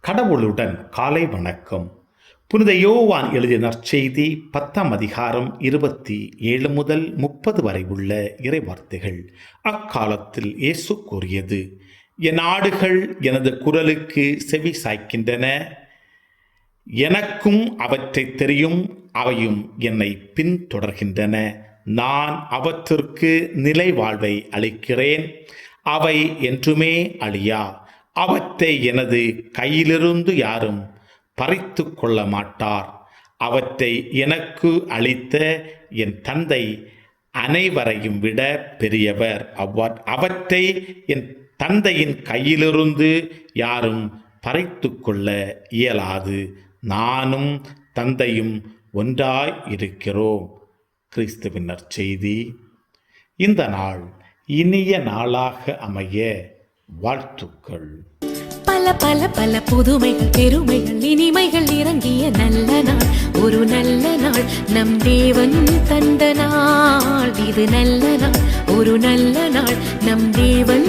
கடவுளுடன் காலை வணக்கம். புனித யோவான் எழுதிய நற்செய்தி 10ஆம் அதிகாரம் 27 முதல் 30 வரை உள்ள இறைவார்த்தைகள். அக்காலத்தில் இயேசு கூறியது: என் ஆடுகள் எனது குரலுக்கு செவி சாய்க்கின்றன, எனக்கும் அவற்றை தெரியும், அவையும் என்னை பின்தொடர்கின்றன. நான் அவற்றிற்கு நிலை வாழ்வை அளிக்கிறேன், அவை என்றுமே அழியா. அவற்றை எனது கையிலிருந்து யாரும் பறித்து கொள்ள மாட்டார். அவற்றை எனக்கு அளித்த என் தந்தை அனைவரையும் விட பெரியவர். அவற்றை என் தந்தையின் கையிலிருந்து யாரும் பறித்து கொள்ள இயலாது. நானும் தந்தையும் ஒன்றாய் இருக்கிறோம். கிறிஸ்துவின் நற்செய்தி. இந்த நாள் இனிய நாளாக அமைய வாழ்த்துக்கள். பல பல பல புதுமைகள், பெருமைகள், இனிமைகள் இறங்கிய நல்ல நாள், ஒரு நல்ல நாள், நம் தேவன் தந்த நாள். இது நல்ல நாள், ஒரு நல்ல நாள், நம் தேவன்